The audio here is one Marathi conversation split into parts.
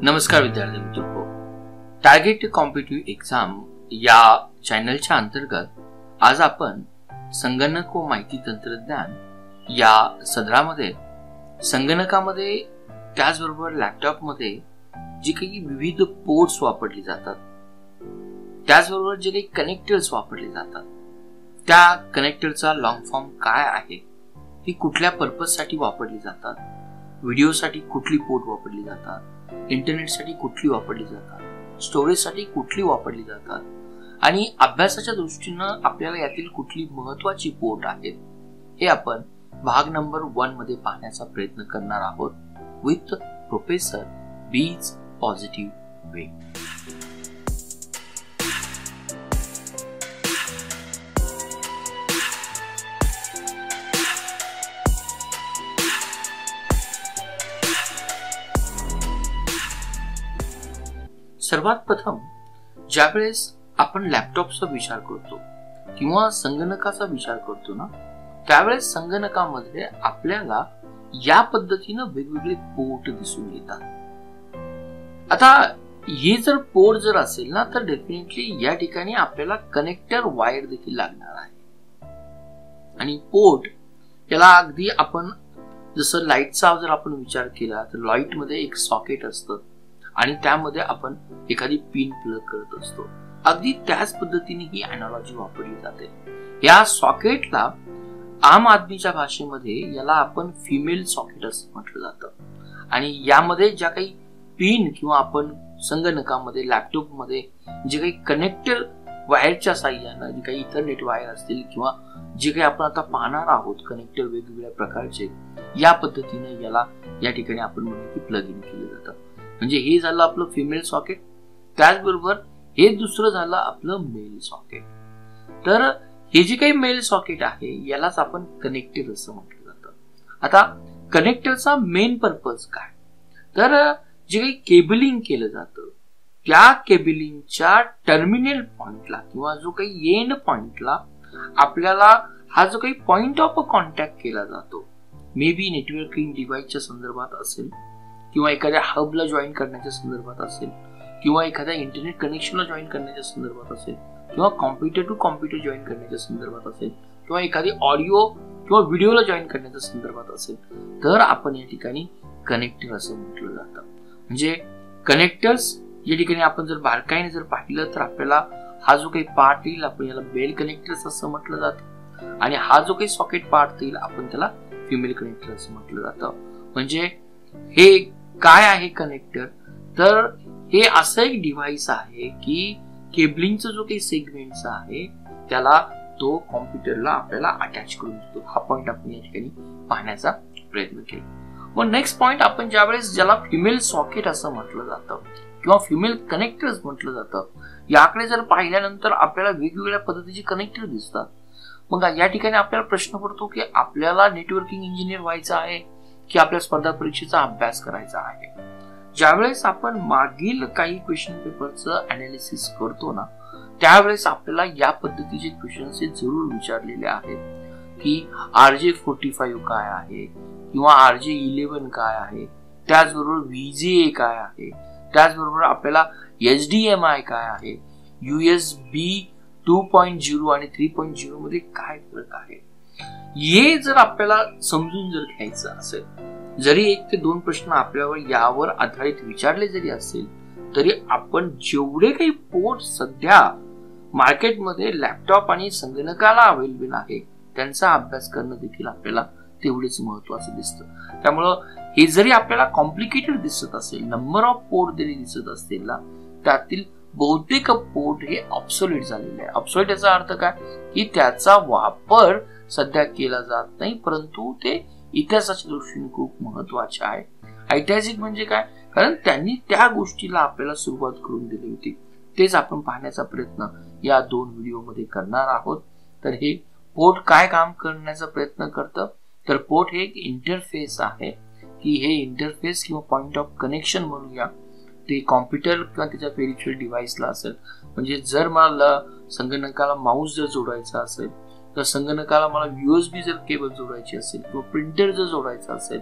नमस्कार विद्यार्थी मित्रों, टार्गेट कॉम्पिटिटिव्ह एक्झाम या चॅनलच्या अंतर्गत आज आपण संगणक व माहिती तंत्रज्ञान या सदरामध्ये संगणकामध्ये त्याचबरोबर लॅपटॉपमध्ये जे काही विविध पोर्ट्स वापरले जातात, त्याचबरोबर जे काही कनेक्टर्स वापरले जातात, त्या कनेक्टरचा लॉंग फॉर्म काय आहे, ती कुठल्या पर्पजसाठी वापरली जातात, व्हिडिओसाठी कुठली पोर्ट वापरली जातात, इंटरनेटसाठी कुठली वापरली जातात, स्टोरेजसाठी कुठली वापरली जातात आणि अभ्यासाच्या दृष्टीनं आपल्याला यातील कुठली महत्वाची पोर्ट आहेत, हे आपण भाग नंबर 1 मध्ये पाहण्याचा प्रयत्न करणार आहोत विथ प्रोफेसर बीज पॉझिटिव्ह वे. सर्वात प्रथम ज्यावेळेस आपण लॅपटॉपचा विचार करतो किंवा संगणकाचा विचार करतो ना, त्यावेळेस संगणकामध्ये आपल्याला या पद्धतीनं वेगवेगळे पोर्ट दिसून येतात. आता हे जर पोर्ट जर असेल ना, तर डेफिनेटली या ठिकाणी आपल्याला कनेक्टर वायर देखील लागणार आहे. आणि पोर्ट याला अगदी आपण जसं लाईटचा जर आपण विचार केला तर लाईट मध्ये एक सॉकेट असतं आणि त्यामध्ये आपण एखादी पिन प्लग करत असतो. अगदी त्याच पद्धतीने ही अनालॉजी वापरली जाते. या सॉकेटला आम आदमीच्या भाषेमध्ये याला आपण फिमेल सॉकेट असं म्हटलं जातं. आणि यामध्ये ज्या काही पिन किंवा आपण संगणकामध्ये लॅपटॉपमध्ये जे काही कनेक्टर वायरच्या साह्यानं जे काही इथरनेट वायर असतील किंवा जे काही आपण आता पाहणार आहोत कनेक्टर वेगवेगळ्या प्रकारचे, या पद्धतीने याला या ठिकाणी आपण म्हणू की प्लग इन केलं जातं. म्हणजे हे झालं आपलं फिमेल सॉकेट, त्याचबरोबर हे दुसरं झालं आपलं मेल सॉकेट. तर हे जे काही मेल सॉकेट आहे यालाच आपण कनेक्टर असं म्हटलं जातं. आता कनेक्टरचा मेन पर्पज काय, तर जे काही केबलिंग केलं जातं त्या केबलिंगच्या टर्मिनल पॉइंटला किंवा जो काही एंड पॉइंटला आपल्याला हा जो काही पॉइंट ऑफ कॉन्टॅक्ट केला जातो, मे बी नेटवर्किंग डिव्हाइसच्या संदर्भात असेल किंवा एखाद्या हबला जॉईन करण्याच्या संदर्भात असेल किंवा एखाद्या इंटरनेट कनेक्शनला जॉईन करण्याच्या संदर्भात असेल किंवा कॉम्प्युटर टू कॉम्प्युटर जॉईन करण्याच्या संदर्भात असेल किंवा एखादी ऑडिओ किंवा व्हिडिओला जॉईन करण्याच्या संदर्भात असेल, तर आपण या ठिकाणी कनेक्टर असं म्हटलं जातं. म्हणजे कनेक्टर्स या ठिकाणी आपण जर बारकाईने जर पाहिलं तर आपल्याला हा जो काही पार्ट येईल आपण याला मेल कनेक्टर्स असं म्हटलं जातं आणि हा जो काही सॉकेट पार्ट येईल आपण त्याला फिमेल कनेक्टर असं म्हटलं जातं. म्हणजे हे काय आहे कनेक्टर, तर हे असं एक डिव्हाइस आहे की केबलिंगचा जो काही सेगमेंट आहे त्याला तो कॉम्प्युटरला आपल्याला अटॅच करून देतो. हा पॉइंट आपण या ठिकाणी पाहण्याचा प्रयत्न केला. मग नेक्स्ट पॉइंट आपण ज्यावेळेस ज्याला फिमेल सॉकेट असं म्हटलं जातं किंवा फिमेल कनेक्टर्स म्हटलं जातं, याकडे जर पाहिल्यानंतर आपल्याला वेगवेगळ्या पद्धतीचे कनेक्टर दिसतात. मग या ठिकाणी आपल्याला प्रश्न पडतो की आपल्याला नेटवर्किंग इंजिनियर व्हायचं आहे की आपल्या स्पर्धा परीक्षेचा अभ्यास करायचा आहे. ज्यावेळेस आपण मागील काही क्वेश्चन पेपरचं अनालिसिस करतो ना, त्यावेळेस आपल्याला या पद्धतीचे क्वेश्चन्स जरूर विचारलेले आहेत की RJ45 काय आहे किंवा RJ11 काय आहे, त्याचबरोबर VGA काय आहे, त्याचबरोबर आपल्याला HDMI काय आहे, USB 2.0 आणि 3.0 मध्ये काय फरक आहे, हे जर आपल्याला समजून जर घ्यायचं असेल, जरी 1 ते 2 प्रश्न आपल्यावर यावर आधारित विचारले जरी असेल, तरी आपण जेवढे काही पोर्ट सध्या मार्केटमध्ये लॅपटॉप आणि संगणकाला अवेलेबल आहे त्यांचा अभ्यास करणं देखील आपल्याला तेवढेच महत्वाचं दिसतं. त्यामुळं हे जरी आपल्याला कॉम्प्लिकेटेड दिसत असेल, नंबर ऑफ पोर्ट जरी दिसत असतील ना, त्यातील बहुतेक पोर्ट हे ऑब्सोलेट झालेले आहे. ऑब्सोलेट याचा अर्थ काय की त्याचा वापर सध्या केला जात नाही, परंतु ते इतिहासाच्या दृष्टीने खूप महत्वाचे आहे. ऐतिहासिक म्हणजे काय, कारण त्यांनी त्या गोष्टीला आपल्याला सुरुवात करून दिली होती. तेच आपण पाहण्याचा प्रयत्न या 2 व्हिडिओमध्ये करणार आहोत. तर हे पोर्ट काय काम करण्याचा प्रयत्न करतं, तर पोर्ट हे एक इंटरफेस आहे की हे इंटरफेस किंवा पॉइंट ऑफ कनेक्शन म्हणूया, ते कॉम्प्युटर किंवा त्याच्या पेरिफेरल डिव्हाइसला असेल. म्हणजे जर मला संगणकाला माऊस जर जोडायचा असेल, तर संगणकाला मला USB जर केबल जोडायची असेल किंवा प्रिंटर जर जोडायचा असेल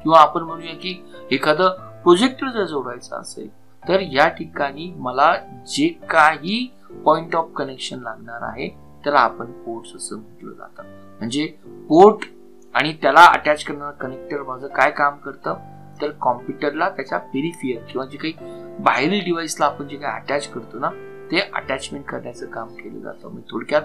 किंवा आपण म्हणूया की एखादं प्रोजेक्टर जर जोडायचा असेल तर या ठिकाणी मला जे काही पॉइंट ऑफ कनेक्शन लागणार आहे त्याला आपण पोर्ट्स असं म्हटलं जातं. म्हणजे पोर्ट आणि त्याला अटॅच करणारं कनेक्टर माझं काय काम करतं तर कॉम्प्युटरला त्याच्या पेरिफियर किंवा जे काही बाहेरील डिव्हाइसला आपण जे काही अटॅच करतो ना ते अटॅचमेंट करण्याचं काम केलं जातं. म्हणजे थोडक्यात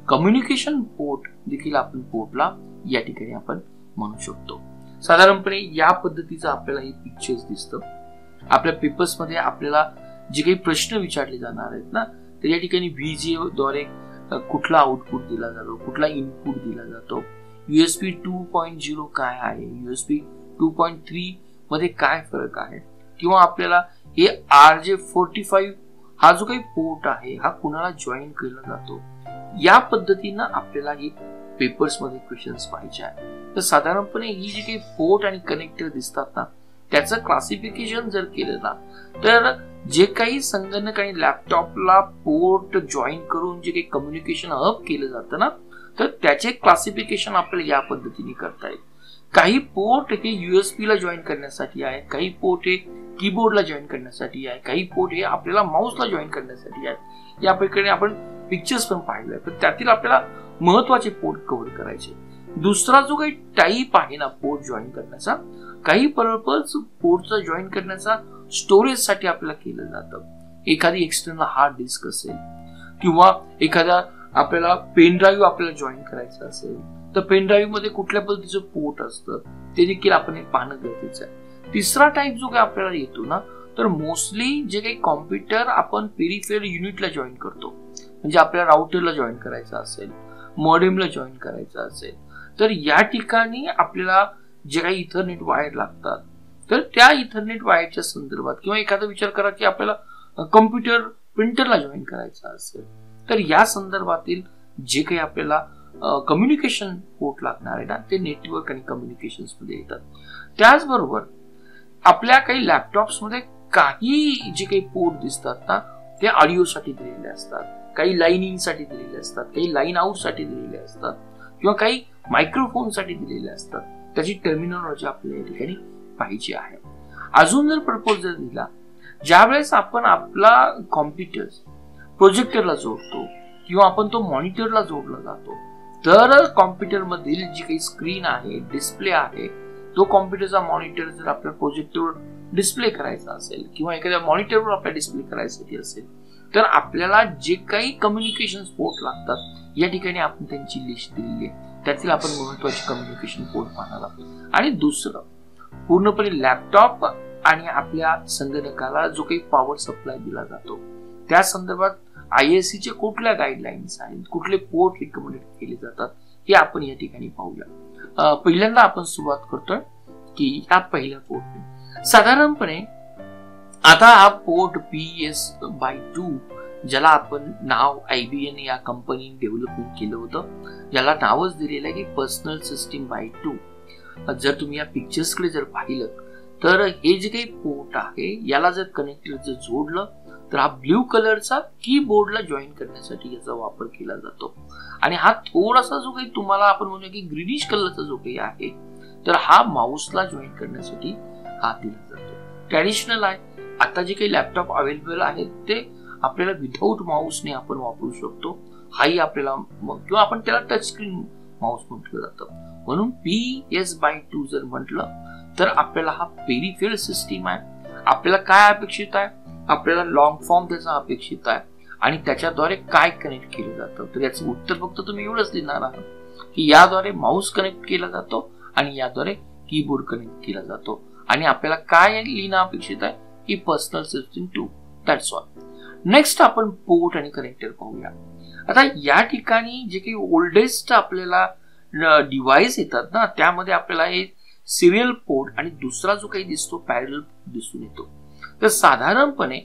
कम्युनिकेशन पोर्ट देखील आपण पोर्टला या ठिकाणी आपण म्हणू शकतो. साधारणपणे या पद्धतीचं आपल्याला हे पिक्चर्स दिसतं. आपल्या पेपर्स मध्ये आपल्याला जे काही प्रश्न विचारले जाणार आहेत ना तर या ठिकाणी VGA द्वारे कुठला आउटपुट दिला जातो, कुठला इनपुट दिला जातो, USB 2.0 काय आहे, USB 2.3 मध्ये काय फरक आहे, किंवा आपल्याला हे RJ45 हा जो काही पोर्ट आहे हा कुणाला जॉईन केला जातो. या पद्धतीनं आपल्याला हे पेपर्स मध्ये क्वेश्चन्स पाहिजे आहे. तर साधारणपणे ही जी काही पोर्ट आणि कनेक्टर दिसतात ना त्याचं क्लासिफिकेशन जर केलं ना तर जे काही संगणक आणि लॅपटॉपला पोर्ट जॉईन करून जे काही कम्युनिकेशन हब केलं जातं ना तर त्याचे क्लासिफिकेशन आपल्याला या पद्धतीने करता येईल. काही पोर्ट हे USB ला जॉईन करण्यासाठी आहे, काही पोर्ट हे कीबोर्डला जॉईन करण्यासाठी आहे, काही पोर्ट हे आपल्याला माऊसला जॉईन करण्यासाठी आहे. यापैकी आपण पिक्चर्स पण पाहिलं तर त्यातील आपल्याला महत्वाचे पोर्ट कव्हर करायचे. दुसरा जो काही टाईप आहे ना पोर्ट जॉईन करण्याचा, काही पर्पज पोर्टचा जॉईन करण्याचा स्टोरेज साठी आपल्याला केलं जातं. एखादी एक्सटर्नल हार्ड डिस्क असेल किंवा एखादा आपल्याला पेन ड्राईव्ह आपल्याला जॉईन करायचं असेल तर पेन ड्राईव्ह मध्ये कुठल्या पद्धतीचं पोर्ट असतं ते देखील आपण पाहणं गरजेचं आहे. तिसरा टाईप जो काही आपल्याला येतो ना तर मोस्टली जे काही कॉम्प्युटर आपण पेरिफेरल युनिटला जॉईन करतो, म्हणजे आपल्याला राउटरला जॉईन करायचं असेल, मॉडेमला जॉईन करायचं असेल तर या ठिकाणी आपल्याला जे काही इथरनेट वायर लागतात तर त्या इथरनेट वायरच्या संदर्भात किंवा एखादा विचार करा की आपल्याला कॉम्प्युटर प्रिंटरला जॉईन करायचं असेल तर या संदर्भातील जे काही आपल्याला कम्युनिकेशन पोर्ट लागणार आहे ना ते नेटवर्क आणि कम्युनिकेशन्स मध्ये येतात. त्याचबरोबर आपल्या काही लॅपटॉप्स मध्ये काही जे काही पोर्ट दिसतात ना ते ऑडिओसाठी दिलेले असतात, काही लाईन इन साठी दिलेले असतात, काही लाईन आउट साठी दिलेले असतात किंवा काही मायक्रोफोन साठी दिलेले असतात. त्याची टर्मिनॉलॉजी आपल्याला या ठिकाणी पाहिजे आहे. अजून जर पर्पज जर दिला, ज्यावेळेस आपण आपला कॉम्प्युटर प्रोजेक्टरला जोडतो किंवा आपण तो मॉनिटरला जोडला जातो तर कॉम्प्युटर मधील जी काही स्क्रीन आहे, डिस्प्ले आहे, तो कॉम्प्युटरचा मॉनिटर जर आपल्या प्रोजेक्टरवर डिस्प्ले करायचा असेल किंवा एखाद्या मॉनिटरवर आपल्याला डिस्प्ले करायसाठी असेल तर आपल्याला जे काही कम्युनिकेशन पोर्ट लागतात या ठिकाणी आपण त्यांची लिस्ट दिलेली आहे. त्यातील आपण महत्वाचे कम्युनिकेशन पोर्ट पाहणार आहोत. आणि दुसरं पूर्णपणे लॅपटॉप आणि आपल्या संगणकाला जो काही पॉवर सप्लाय दिला जातो त्या संदर्भात ISC चे कुठल्या गाईडलाईन्स आहेत, कुठले पोर्ट रिकमेंडेड केले जातात हे आपण या ठिकाणी पाहूया. पहिल्यांदा आपण सुरुवात करतोय की ह्या पहिल्या पोर्ट साधारणपणे आता हा पोर्ट PS/2 ज्याला आपण नाव IBM या कंपनीने डेव्हलपमेंट केलं होतं, ज्याला नावच दिलेलं आहे की पर्सनल सिस्टीम बाय 2. जर तुम्ही या पिक्चर्स कडे जर पाहिलं तर हे जे काही पोर्ट आहे याला जर कनेक्टर जर जोडलं तर हा ब्ल्यू कलरचा कीबोर्डला जॉईन करण्यासाठी याचा वापर केला जातो. आणि हा थोडासा जो काही तुम्हाला आपण म्हणूया की ग्रीनिश कलरचा जो काही आहे तर हा माऊसला जॉईन करण्यासाठी हा दिला जातो. ट्रॅडिशनल आहे. आता जे काही लॅपटॉप अवेलेबल आहेत ते आपल्याला विदाऊट माऊसने आपण वापरू शकतो. हाही आपल्याला किंवा आपण त्याला टच स्क्रीन माऊस म्हटलं जातं. म्हणून PS/2 जर म्हटलं तर आपल्याला हा पेरिफेरल सिस्टीम आहे. आपल्याला काय अपेक्षित आहे, आपल्याला लॉंग फॉर्म त्याचा अपेक्षित आहे आणि त्याच्याद्वारे काय कनेक्ट केलं जातं तर याचं उत्तर फक्त तुम्ही एवढंच लिहिणार आहात की याद्वारे माऊस कनेक्ट केला जातो आणि याद्वारे कीबोर्ड कनेक्ट केला जातो. आणि आपल्याला काय लिहिणं अपेक्षित आहे की personal system 2. That's all. Next आपण पोर्ट आणि कनेक्टर पाहूया. आता या ठिकाणी जे काही ओल्डेस्ट आपल्याला डिव्हाइस येतात ना त्यामध्ये आपल्याला हे सिरियल पोर्ट आणि दुसरा जो काही दिसतो पॅरलल दिसून येतो. तर साधारणपणे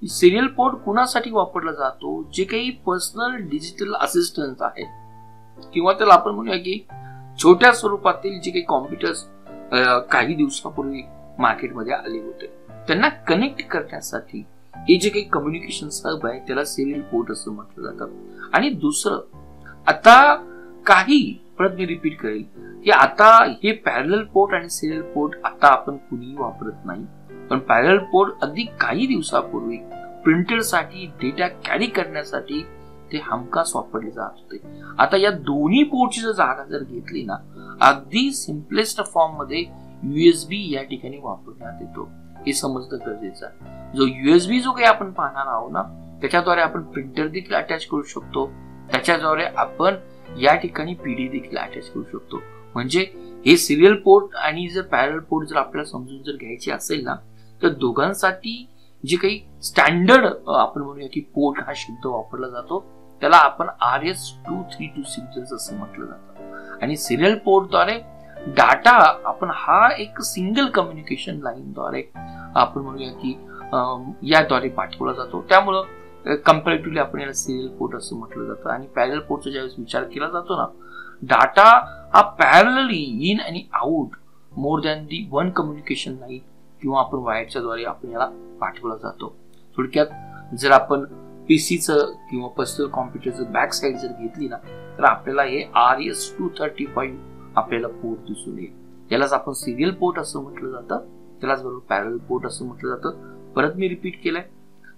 सिरियल पोर्ट कुणासाठी वापरला जातो, जे काही पर्सनल डिजिटल असिस्टंट आहेत किंवा त्याला आपण म्हणूया की छोट्या स्वरूपातील जे काही कॉम्प्युटर्स काही दिवसापूर्वी मार्केटमध्ये आले होते त्यांना कनेक्ट करण्यासाठी हे जे काही कम्युनिकेशन हब आहे त्याला सिरियल पोर्ट असं म्हटलं जातं. आणि दुसरं आता काही परत मी रिपीट करेल की आता हे पॅरलल पोर्ट आणि सिरियल पोर्ट आता आपण कुणीही वापरत नाही. पण पॅरलल पोर्ट अगदी काही दिवसापूर्वी प्रिंटरसाठी डेटा कॅरी करण्यासाठी ते हमखास वापरले जात होते. आता या दोन्ही पोर्टची जागा जर घेतली ना, अगदी सिम्पलेस्ट फॉर्म मध्ये USB या ठिकाणी वापरण्यात येतो. हे समजणं गरजेचं आहे. जो USB जो काही आपण पाहणार आहोत ना, त्याच्याद्वारे आपण प्रिंटर देखील अटॅच करू शकतो. त्याच्याद्वारे आपण या ठिकाणी PD देखील अटॅच करू शकतो. म्हणजे हे सिरियल पोर्ट आणि जर पॅरलल पोर्ट जर आपल्याला समजून जर घ्यायचे असेल ना, तर दोघांसाठी जे काही स्टँडर्ड आपण म्हणूया की पोर्ट हा शब्द वापरला जातो, त्याला आपण RS-232 असं म्हटलं जातं. आणि सिरियल पोर्टद्वारे डाटा आपण हा एक सिंगल कम्युनिकेशन लाईनद्वारे आपण म्हणूया की याद्वारे पाठवला जातो. त्यामुळं कम्पॅरेटिव्हली आपण याला सिरियल पोर्ट असं म्हटलं जातं. आणि पॅरलल पोर्टचा ज्यावेळेस विचार केला जातो ना, डाटा हा पॅरलली इन आणि out more than the one communication line किंवा आपण वायरच्या द्वारे आपण याला पाठवला जातो. थोडक्यात जर आपण पीसीचं किंवा पर्सनल कॉम्प्युटरचं बॅक साईड जर घेतली ना, तर आपल्याला हे RS-235 आपल्याला पोर्ट दिसून येईल. यालाच आपण सिरियल पोर्ट असं म्हटलं जातं, त्यालाच बरोबर पॅरलल पोर्ट असं म्हटलं जातं. परत मी रिपीट केलंय,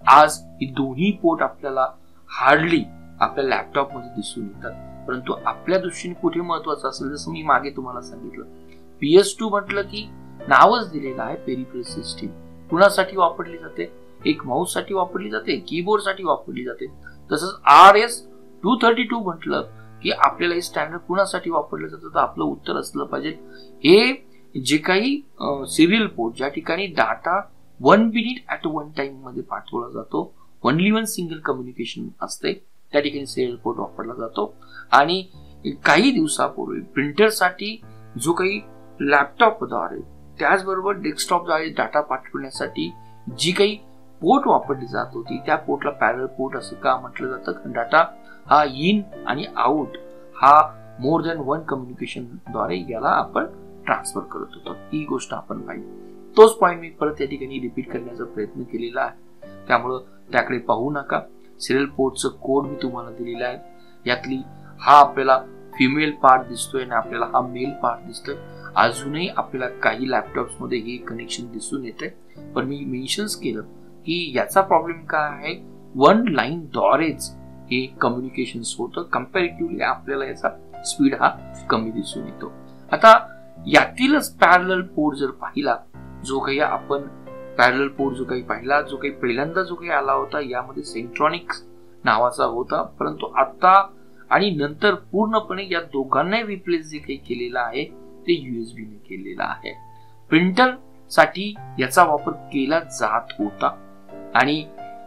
आज ही दोन्ही पोर्ट आपल्याला हार्डली आपल्या लॅपटॉप मध्ये दिसून येतात, परंतु आपल्या दृष्टीने कुठे महत्वाचं असेल, जसं मी मागे तुम्हाला सांगितलं, PS2 म्हटलं की नावच दिलेलं आहे पेरिफेरल सिस्टीम. कुणासाठी वापरली जाते? एक माऊस साठी वापरली जाते, कीबोर्ड साठी वापरली जाते. तसंच RS-232 म्हटलं की आपल्याला हे स्टँडर्ड कुणासाठी वापरलं जातं, तर आपलं उत्तर असलं पाहिजे हे जे काही सिरियल पोर्ट ज्या ठिकाणी data 1 minute at one time मध्ये पाठवला जातो, ओनली वन सिंगल कम्युनिकेशन असते, त्या ठिकाणी सिरियल पोर्ट वापरला जातो. आणि काही दिवसापूर्वी प्रिंटरसाठी जो काही लॅपटॉपद्वारे त्याचबरोबर डेस्कटॉपद्वारे डाटा पाठवण्यासाठी जी काही पोर्ट वापरली जात होती, त्या पोर्टला पॅरलल पोर्ट असं का म्हटलं जातं? कारण डाटा हा इन आणि आउट हा मोर दॅन वन कम्युनिकेशन द्वारे याला आपण ट्रान्सफर करत होतो. ही गोष्ट आपण पाहिली. तोच पॉइंट मी परत या ठिकाणी रिपीट करण्याचा प्रयत्न केलेला आहे, त्यामुळं त्याकडे पाहू नका. सिरियल पोर्टचं कोड मी तुम्हाला दिलेला आहे. यातली हा आपल्याला फिमेल पार्ट दिसतोय आणि आपल्याला हा मेल पार्ट दिसतोय. अजूनही आपल्याला काही लॅपटॉप्स मध्ये हे कनेक्शन दिसून येते, पण मी मेन्शन्स केलं की याचा प्रॉब्लेम काय आहे, वन लाईन द्वारेच हे कम्युनिकेशन होतं. कम्पॅरेटिव्हली आपल्याला याचा स्पीड हा कमी दिसून येतो. आता यातीलच पॅरलल पोर्ट जर पाहिला, जो काही आपण पॅरलल पोर्ट जो काही पाहिला, जो काही पहिल्यांदा जो काही आला होता, यामध्ये सेंट्रॉनिक्स नावाचा होता, परंतु आता आणि नंतर पूर्णपणे या दोघांना रिप्लेस जे काही केलेलं आहे ते USB ने केलेलं आहे. प्रिंटर साठी याचा वापर केला जात होता आणि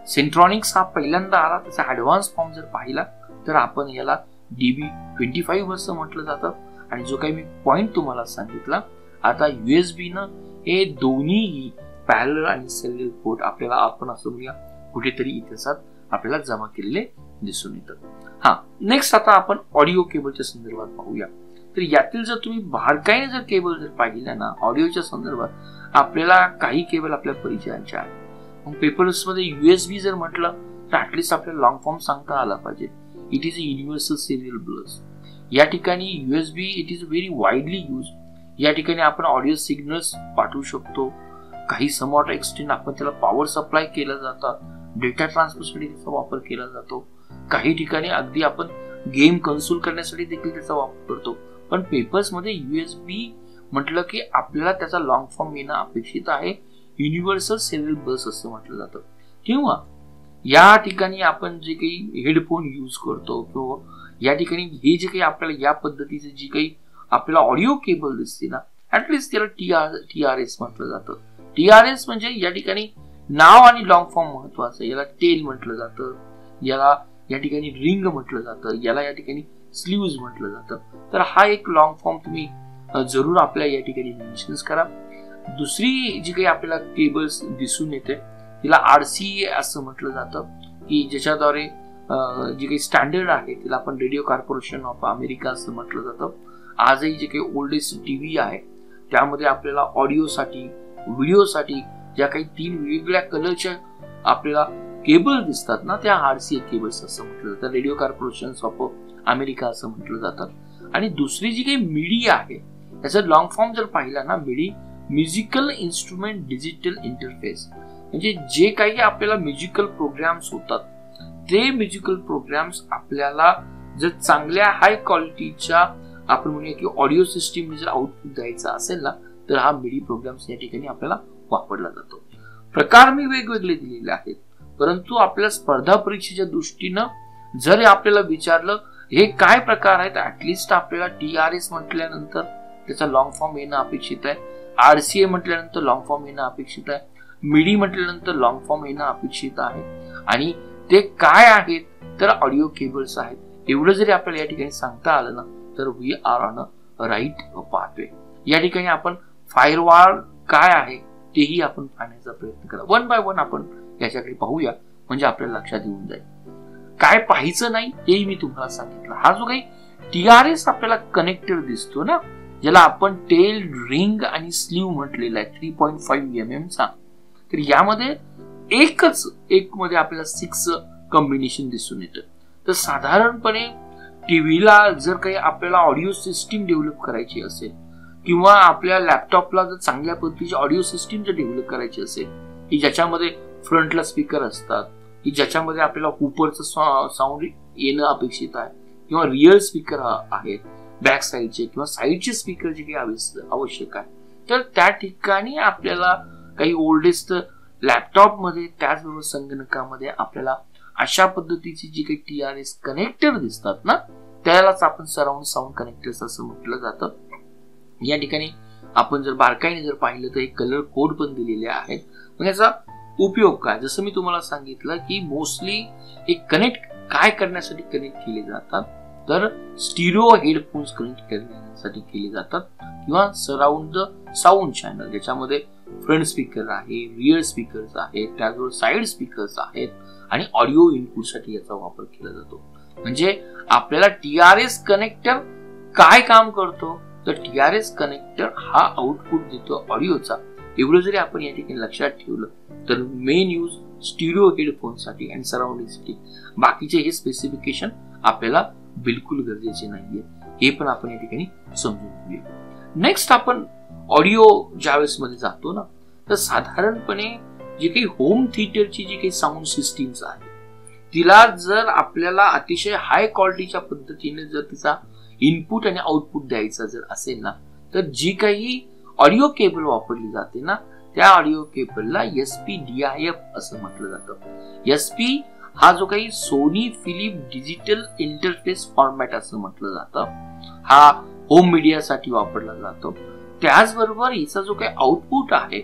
सेंट्रॉनिक्स हा पहिल्यांदा आला. त्याचा ऍडव्हान्स फॉर्म जर पाहिला तर आपण याला DB25 असं म्हटलं जातं. आणि जो काही मी पॉइंट तुम्हाला सांगितला, आता USB न हे दोन्ही पॅरलल आणि सिरियल पोर्ट आपल्याला आपण असं म्हणूया कुठेतरी इतिहासात आपल्याला जमा केलेले दिसून येतात. नेक्स्ट आता आपण ऑडिओ केबलच्या संदर्भात पाहूया. तर यातील जर तुम्ही बारकाईने जर केबल जर पाहिल्या ना, ऑडिओच्या संदर्भात आपल्याला काही केबल आपल्या परिचयाच्या आहेत. मग पेपर्स मध्ये USB जर म्हटलं तर ऍटलिस्ट आपल्याला लॉंग फॉर्म सांगता आला पाहिजे. It is a universal serial bus. या ठिकाणी USB it is very widely use. या ठिकाणी आपण ऑडिओ सिग्नल्स पाठवू शकतो. काही समवॉट एक्सटेंड आपण त्याला पॉवर सप्लाय केला जातात, डेटा ट्रान्सफरसाठी त्याचा वापर केला जातो. काही ठिकाणी अगदी आपण गेम कन्सोल करण्यासाठी देखील त्याचा वापर करतो. पण पेपर्स मध्ये USB म्हटलं की आपल्याला त्याचा लॉंग फॉर्म येणं अपेक्षित आहे. युनिव्हर्सल सिरियल बस असं म्हटलं जातं. किंवा या ठिकाणी आपण जे काही हेडफोन यूज करतो किंवा या ठिकाणी हे जे काही आपल्याला या पद्धतीचे जी काही आपल्याला ऑडिओ केबल दिसते ना, ऍटलिस्ट त्याला TRS म्हटलं जातं. TRS म्हणजे या ठिकाणी नाव आणि लॉंग फॉर्म महत्वाचं. याला टेल म्हटलं जातं, याला या ठिकाणी रिंग म्हटलं जातं, याला या ठिकाणी स्लीव्ज म्हटलं जातं. तर हा एक लॉंग फॉर्म तुम्ही जरूर आपल्या या ठिकाणी मेन्शन्स करा. दुसरी जी काही आपल्याला केबल्स दिसून येते तिला RCA असं म्हटलं जातं, की ज्याच्याद्वारे जी काही स्टँडर्ड आहे तिला आपण रेडिओ कॉर्पोरेशन ऑफ अमेरिका असं म्हटलं जातं. आजही जे काही ओल्डेस्ट TV आहे त्यामध्ये आपल्याला ऑडिओसाठी व्हिडिओसाठी ज्या काही 3 वेगवेगळ्या कलरच्या आपल्याला केबल दिसतात ना, त्या RCA केबल्स असं म्हटलं जातं. रेडिओ कॉर्पोरेशन ऑफ अमेरिका असं म्हटलं जातं. आणि दुसरी जी काही मिडी आहे त्याचा लॉंग फॉर्म जर पाहिला ना, म्युझिकल इन्स्ट्रुमेंट डिजिटल इंटरफेस, म्हणजे जे काही आपल्याला म्युझिकल प्रोग्राम्स होतात ते म्युझिकल प्रोग्राम्स आपल्याला जर चांगल्या हाय क्वालिटीच्या आपण म्हणूया की ऑडिओ सिस्टीम जर आउटपुट द्यायचा असेल ना तर हा मिडी प्रोग्राम्स या ठिकाणी आपल्याला वापरला जातो. प्रकार मी वेगवेगळे दिलेले आहेत, परंतु आपल्या स्पर्धा परीक्षेच्या दृष्टीनं जर आपल्याला विचारलं हे काय प्रकार आहेत, ऍटलिस्ट आपल्याला TRS म्हटल्यानंतर त्याचा लॉंग फॉर्म येणं अपेक्षित आहे, RCA म्हटल्यानंतर लॉंग फॉर्म येणं अपेक्षित आहे, मिडी म्हटल्यानंतर लॉंग फॉर्म येणं अपेक्षित आहे, आणि ते काय आहेत तर ऑडिओ केबल्स आहेत. एवढं जरी आपल्याला या ठिकाणी सांगता आलं ना तर we are on a right pathway. या ठिकाणी आपण फायरवॉल काय आहे तेही आपण पाहण्याचा प्रयत्न करा. वन बाय वन आपण याच्याकडे पाहूया, म्हणजे आपल्याला लक्षात येऊन जाईल. काय पाहायचं नाही तेही मी तुम्हाला सांगितलं. हा जो काही TRS आपल्याला कनेक्टर दिसतो ना, ज्याला आपण टेल, रिंग आणि स्लीव म्हटलेला आहे 3.5 mm चा, तर यामध्ये एक मध्ये आपल्याला 6 कॉम्बिनेशन दिसून येतं. तर साधारणपणे टीव्हीला जर काही आपल्याला ऑडिओ सिस्टीम डेव्हलप करायची असेल किंवा आपल्या लॅपटॉपला जर चांगल्या पद्धतीची ऑडिओ सिस्टीम जर डेव्हलप करायची असेल की ज्याच्यामध्ये फ्रंटला स्पीकर असतात, की ज्याच्यामध्ये आपल्याला हुपरचं साऊंड येणं अपेक्षित आहे, किंवा रिअर स्पीकर आहेत बॅक साईडचे किंवा साईडचे स्पीकर जे काही आवश्यक आहे, तर त्या ठिकाणी आपल्याला काही ओल्डेस्ट लॅपटॉपमध्ये त्याचबरोबर संगणकामध्ये आपल्याला अशा पद्धतीची जी काही TRS कनेक्टर दिसतात ना त्यालाच आपण सराउंड साऊंड कनेक्टर्स असं म्हटलं जातं. या ठिकाणी आपण जर बारकाईने जर पाहिलं तर एक कलर कोड पण दिलेले आहेत. मग याचा उपयोग काय, जसं मी तुम्हाला सांगितलं की मोस्टली हे कनेक्ट काय करण्यासाठी कनेक्ट केले जातात, तर स्टिरिओ हेडफोन्स कनेक्ट करण्यासाठी केले जातात, किंवा सराउंड द साऊंड चॅनल ज्याच्यामध्ये फ्रंट स्पीकर आहे, रिअर स्पीकर्स आहेत, त्याचबरोबर साईड स्पीकर्स आहेत, आणि ऑडिओ इनपुट साठी याचा वापर केला जातो. म्हणजे आपल्याला TRS कनेक्टर काय काम करतो, तर TRS कनेक्टर हा आउटपुट देतो ऑडिओचा. एवढं जरी आपण या ठिकाणी लक्षात ठेवलं तर मेन यूज स्टिरिओ हेडफोनसाठी आणि सराउंडिंगसाठी. बाकीचे हे स्पेसिफिकेशन आपल्याला बिलकुल गरजेचे नाहीये, हे पण आपण या ठिकाणी समजून घेऊया. नेक्स्ट आपण ऑडिओ ज्यावेळेस मध्ये जातो ना तर साधारणपणे जे काही होम थिएटरची जी काही साऊंड सिस्टीम्स आहे तिला जर आपल्याला अतिशय हाय क्वालिटीच्या पद्धतीने जर तिचा इनपुट आणि आउटपुट द्यायचा जर असेल ना तर जी काही ऑडिओ केबल वापरली जाते ना त्या ऑडिओ केबलला SPDIF असं म्हटलं जातं. SP हा जो काही Sony Philip digital interface format असं म्हटलं जातं, हा होम मीडियासाठी वापरला जातो. त्याचबरोबर याचा जो काही आउटपुट आहे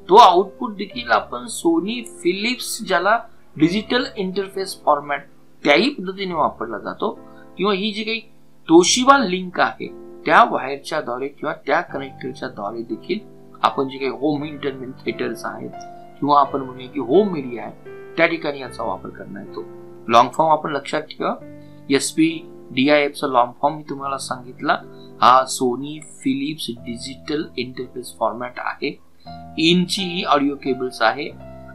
तो आउटपुट देखील आपण सोनी फिलिप्स ज्याला डिजिटल इंटरफेस फॉर्मॅट त्याही पद्धतीने वापरला जातो, किंवा ही जी काही तोशिबा लिंक आहे त्या वायरच्या द्वारे किंवा त्या कनेक्टरच्या द्वारे देखील आपण जे काही होम इंटरनेट थिएटर्स आहेत किंवा आपण म्हणूया की होम मीडिया आहे त्या ठिकाणी याचा वापर करण्यात येतो. लॉंग फॉर्म आपण लक्षात ठेवा, SPDIF चा लॉंग फॉर्म मी तुम्हाला सांगितला, हा Sony Philips digital interface format आहे. इनची ही ऑडिओ केबल्स आहे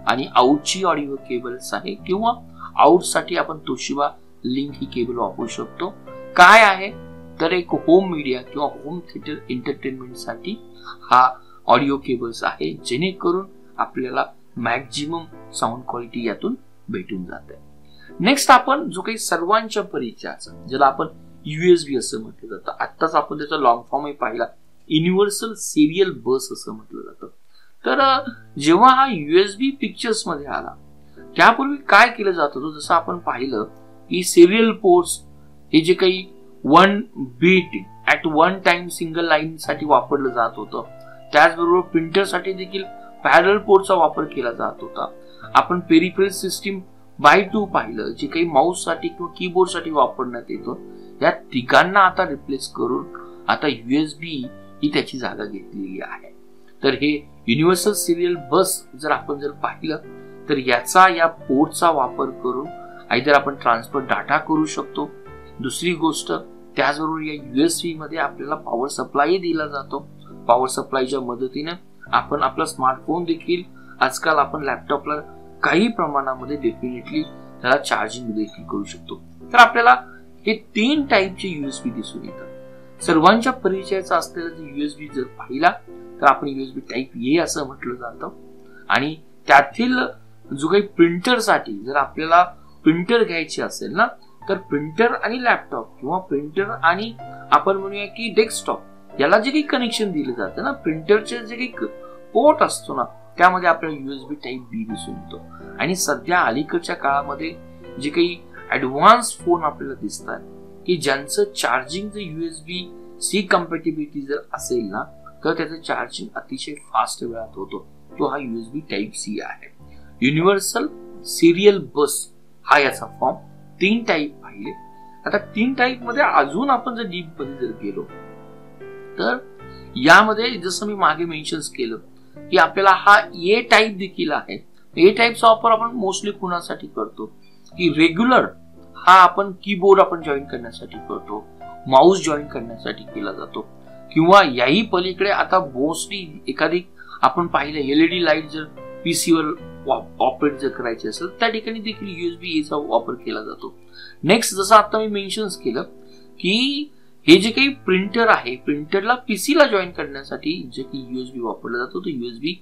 आणि आउटची ऑडिओ केबल्स आहे, किंवा आउट साठी आपण तोशिबा लिंक ही केबल वापरू शकतो. काय आहे तर एक होम मीडिया किंवा होम थिएटर एंटरटेनमेंट साठी हा ऑडिओ केबल्स आहे, जेणेकरून आपल्याला मॅक्झिमम साऊंड क्वालिटी यातून भेटून जाते. नेक्स्ट आपण जो काही सर्वांच्या परिचयाचा ज्याला आपण USB असं म्हटलं जातं, आत्ताच आपण त्याचा लॉंग फॉर्म पाहिला, युनिव्हर्सल सिरियल बस असं म्हटलं जातं. तर जेव्हा हा USB पिक्चर्स मध्ये आला त्यापूर्वी काय केलं जात होतं, जसं आपण पाहिलं की सिरियल पोर्ट्स हे जे काही 1 bit at 1 time single line साठी वापरलं जात होतं. त्याचबरोबर प्रिंटर साठी देखील पॅरल पोर्टचा वापर केला जात होता. आपण पेरिफेरल सिस्टीम बाय 2 पाहिलं, जे काही माऊस साठी किंवा कीबोर्ड साठी वापरण्यात येतो. या तिघांना आता रिप्लेस करून आता USB ही त्याची जागा घेतलेली आहे. तर हे युनिव्हर्सल सिरियल बस जर आपण जर पाहिलं तर याचा या पोर्टचा वापर करून आयदर आपण ट्रान्सफर डाटा करू शकतो. दुसरी गोष्ट त्याचबरोबर या USB मध्ये आपल्याला पॉवर सप्लाय दिला जातो. पॉवर सप्लायच्या मदतीने आपण आपला स्मार्टफोन देखील आजकाल आपण लॅपटॉपला काही प्रमाणामध्ये डेफिनेटली त्याला चार्जिंग देखील करू शकतो. तर आपल्याला हे 3 टाईपचे USB दिसून येतात. सर्वांच्या परिचयाचा असलेला USB जर पाहिला तर आपण USB टाईप ए असं म्हटलं जातं. आणि त्यातील जो काही प्रिंटरसाठी जर आपल्याला प्रिंटर घ्यायची असेल ना, तर प्रिंटर आणि लॅपटॉप किंवा प्रिंटर आणि आपण म्हणूया की डेस्कटॉप याला जे काही कनेक्शन दिलं जातं ना, प्रिंटरचे जे काही पोर्ट असतो ना, त्यामध्ये आपल्याला USB टाईप बी दिसून येतो. आणि सध्या अलीकडच्या काळामध्ये जे काही ऍडव्हान्स फोन आपल्याला दिसतात की ज्यांचं चार्जिंग जर USB C कम्पॅटिबिलिटी जर असेल ना, तर त्याचं चार्जिंग अतिशय फास्ट वेळात होतो. तो हा USB टाईप C आहे. युनिव्हर्सल सिरियल बस हा याचा फॉर्म. 3 टाईप पाहिले. आता 3 टाईप मध्ये अजून आपण जर डीप मध्ये जर गेलो तर यामध्ये जसं मी मागे मेन्शन केलं की आपल्याला हा ए टाईप देखील आहे. ए टाईपचा वापर आपण मोस्टली कुणासाठी करतो की रेग्युलर हा आपण कीबोर्ड आपण जॉईन करण्यासाठी करतो, माऊस जॉईन करण्यासाठी केला जातो, किंवा याही पलीकडे आता मोस्टली एखादी आपण पाहिलं LED लाईट जर PC वर ऑपरेट जर करायची असेल त्या ठिकाणी देखील USB A चा वापर केला जातो. नेक्स्ट जसं आता मी मेन्शन केलं की हे जे काही प्रिंटर आहे, प्रिंटरला PC ला जॉईन करण्यासाठी जे काही USB वापरला जातो तो USB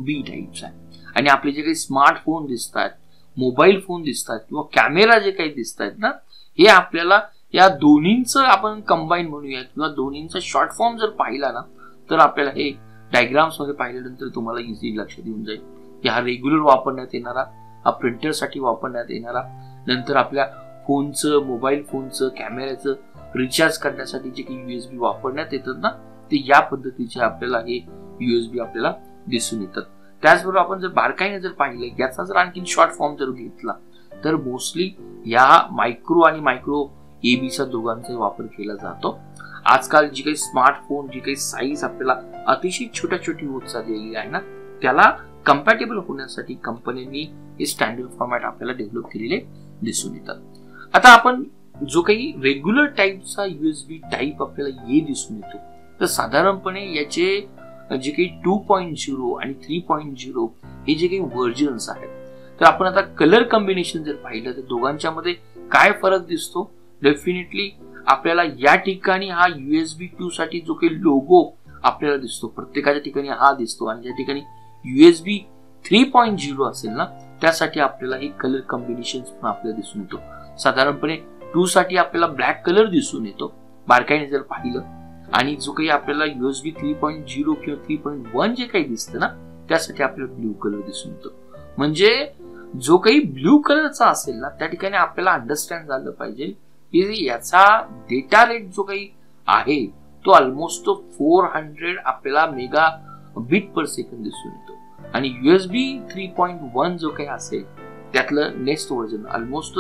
B टाईपचा आहे. आणि आपले जे काही स्मार्टफोन दिसतात, मोबाईल फोन दिसतात किंवा कॅमेरा जे काही दिसतात ना, हे आपल्याला या दोन्हींचं आपण कंबाईन म्हणूया किंवा दोन्हींचा शॉर्ट फॉर्म जर पाहिला ना, तर आपल्याला हे डायग्राम्स मध्ये पाहिल्यानंतर तुम्हाला इझिली लक्षात येऊन जाईल की हा रेग्युलर वापरण्यात येणारा, हा प्रिंटर साठी वापरण्यात येणारा, नंतर आपल्या फोनचं, मोबाईल फोनचं, कॅमेऱ्याचं रिचार्ज करण्यासाठी जे काही USB वापरण्यात येतात ना, ते या पद्धतीचे आपल्याला हे USB आपल्याला दिसून येतात. त्याचबरोबर आपण जर बारकाईने जर पाहिलं, याचा जर आणखी शॉर्ट फॉर्म जर घेतला तर मोस्टली या मायक्रो आणि मायक्रो AB चा दोघांचा वापर केला जातो. आजकाल जी काही स्मार्टफोन, जी काही साईज आपल्याला अतिशय छोटी होत चाललेली आहे ना, त्याला कम्पॅटेबल होण्यासाठी कंपन्यांनी हे स्टँडर्ड फॉर्मॅट आपल्याला डेव्हलप केलेले दिसून येतात. आता आपण जो काही रेग्युलर टाईपचा USB टाईप आपल्याला ये दिसून येतो, तर साधारणपणे याचे जे काही 2.0 आणि 3.0 हे जे काही व्हर्जन्स आहेत, तर आपण आता कलर कॉम्बिनेशन जर पाहिलं तर दोघांच्या मध्ये काय फरक दिसतो. डेफिनेटली आपल्याला या ठिकाणी हा USB 2 साठी जो काही लोगो आपल्याला दिसतो, प्रत्येकाच्या ठिकाणी हा दिसतो, आणि ज्या ठिकाणी USB 3.0 असेल ना, त्यासाठी आपल्याला हे कलर कॉम्बिनेशन पण आपल्याला दिसून येतो. साधारणपणे 2 साठी आपल्याला ब्लॅक कलर दिसून येतो बारकाईने जर पाहिलं, आणि जो काही आपल्याला USB 3.0 किंवा 3.1 जे काही दिसतं ना, त्यासाठी आपल्याला ब्ल्यू कलर दिसून येतो. म्हणजे जो काही ब्ल्यू कलरचा असेल ना, त्या ठिकाणी आपल्याला अंडरस्टँड झालं पाहिजे की याचा डेटा रेट जो काही आहे तो ऑलमोस्ट 400 आपल्याला मेगा बीट पर सेकंड दिसून येतो. आणि USB 3.1 जो काही असेल त्यातलं नेक्स्ट व्हर्जन ऑलमोस्ट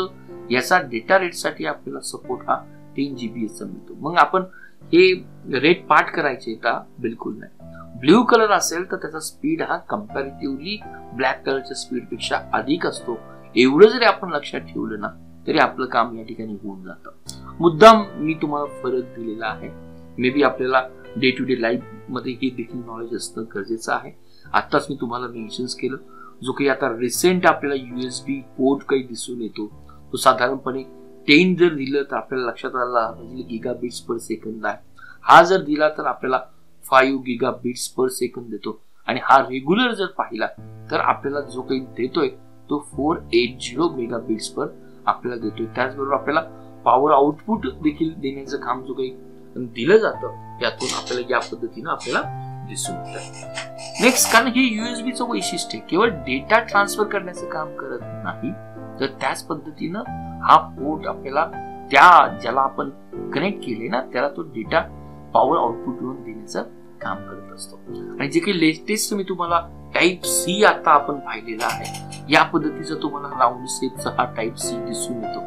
याचा डेटा रेट साठी आपल्याला सपोर्ट हा 10 GB चा मिळतो. मग आपण हे रेट पाठ करायचे का? बिलकुल नाही. ब्ल्यू कलर असेल तर त्याचा स्पीड हा कंपॅरेटिव्हली ब्लॅक कलरच्या स्पीड पेक्षा अधिक असतो. एवढं जरी आपण लक्षात ठेवलं ना, तरी आपलं काम या ठिकाणी होऊन जातं. मुद्दाम मी तुम्हाला फरक दिलेला आहे. मे बी आपल्याला डे टू डे लाईफ मध्ये हे देखील नॉलेज असणं गरजेचं आहे. आताच मी तुम्हाला मेन्शन केलं, जो काही आता रिसेंट आपल्याला USB पोर्ट काही दिसून येतो, तो साधारणपणे 10 जर दिलं तर आपल्याला लक्षात आला गिगाबिट्स पर सेकंद आहे. हा जर दिला तर आपल्याला 5 गिगाबिट्स पर सेकंद देतो. आणि हा रेग्युलर जर पाहिला तर आपल्याला जो काही देतोय तो 480 मेगाबिट्स पर आपल्याला देतोय. त्याचबरोबर आपल्याला पॉवर आउटपुट देखील देण्याचं काम जो काही दिलं जातं त्यातून आपल्याला या पद्धतीनं आपल्याला दिसून येतं. नेक्स्ट, कारण हे USBचं वैशिष्ट्य केवळ डेटा ट्रान्सफर करण्याचं काम करत नाही, तर त्याच पद्धतीनं हा पोर्ट आपल्याला त्या ज्याला आपण कनेक्ट केले ना, त्याला तो डेटा पॉवर आउटपुट म्हणून देण्याचं काम करत असतो. आणि जे काही लेटेस्ट मी तुम्हाला टाईप C आता आपण पाहिलेला आहे, या पद्धतीचा तुम्हाला राऊंड शेपचा हा टाईप C दिसून येतो.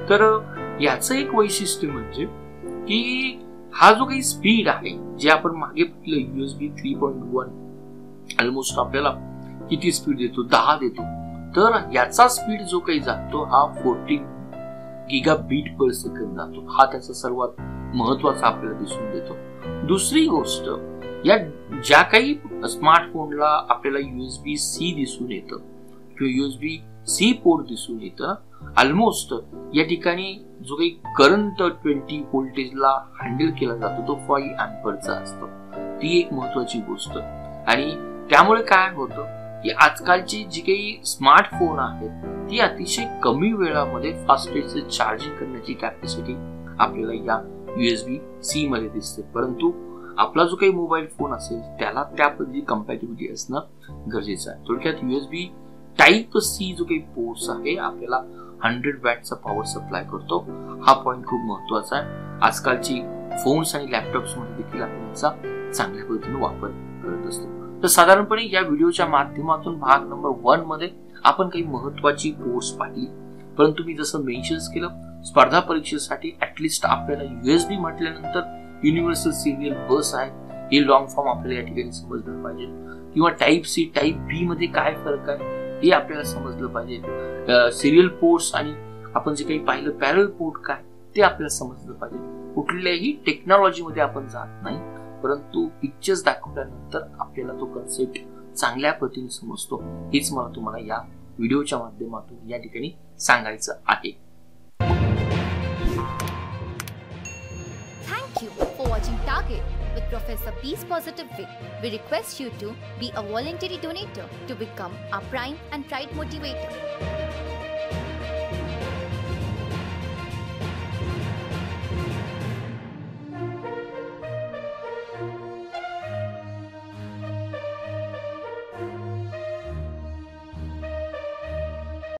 तर याचं एक वैशिष्ट्य म्हणजे की हा जो काही स्पीड आहे, जे आपण मागे पाहिलं USB 3.1 ऑलमोस्ट आपल्याला किती स्पीड देतो, 10 देतो, तर याचा स्पीड जो काही जातो हा 14 गिगाबीट पर सेकंद जातो. हा त्याचा सर्वात महत्वाचा आपल्याला दिसून देतो. दुसरी गोष्ट, या ज्या काही स्मार्टफोनला आपल्याला USB C दिसून येतं किंवा USB C पोर्ट दिसून येतं, ऑलमोस्ट या ठिकाणी जो काही करंट 20 व्होल्टेजला हँडल केला जातो तो 5 अँपरचा असतो. ती एक महत्वाची गोष्ट. आणि त्यामुळे काय होतं की आजकालची जी काही स्मार्टफोन आहेत ती अतिशय कमी वेळामध्ये फास्टेस्ट चार्जिंग करण्याची कॅपॅसिटी आपल्याला या USB-C मध्ये दिसते. परंतु आपला जो काही मोबाईल फोन असेल त्याला त्या पद्धती कंपॅटिबिलिटी असणं गरजेचं आहे. थोडक्यात USB Type-C जो काही पोर्ट्स आहे आपल्याला 100 वॅटचा पॉवर सप्लाय करतो. हा पॉइंट खूप महत्वाचा आहे. आजकालची फोन्स आणि लॅपटॉप्स मध्ये देखील आपण याचा चांगल्या पद्धतीने वापर करत असतो. तर साधारणपणे या व्हिडिओच्या माध्यमातून भाग नंबर 1 मध्ये आपण काही महत्वाची पोर्ट्स पाहिली. परंतु मी जसं मेन्शन केलं स्पर्धा परीक्षेसाठी ऍटलिस्ट आपल्याला USB म्हटल्यानंतर युनिव्हर्सल सिरियल बस आहे हे लॉंग फॉर्म आपल्याला या ठिकाणी समजलं पाहिजे, किंवा Type-C Type-B मध्ये काय फरक आहे हे आपल्याला समजलं पाहिजे. सिरियल पोर्ट्स आणि आपण जे काही पाहिलं पॅरल पोर्ट काय ते आपल्याला समजलं पाहिजे. कुठल्याही टेक्नॉलॉजी मध्ये आपण जात नाही, परंतु पिक्चर्स दाखवल्यानंतर आपल्याला तो कन्सेप्ट चांगल्या पद्धतीने समजतो. हेच मला तुम्हाला या व्हिडिओच्या माध्यमातून या ठिकाणी सांगायचं आहे. Thank you for watching Target with Professor B's Positive Way. We request you to be a voluntary donator to become our Prime and Pride motivator.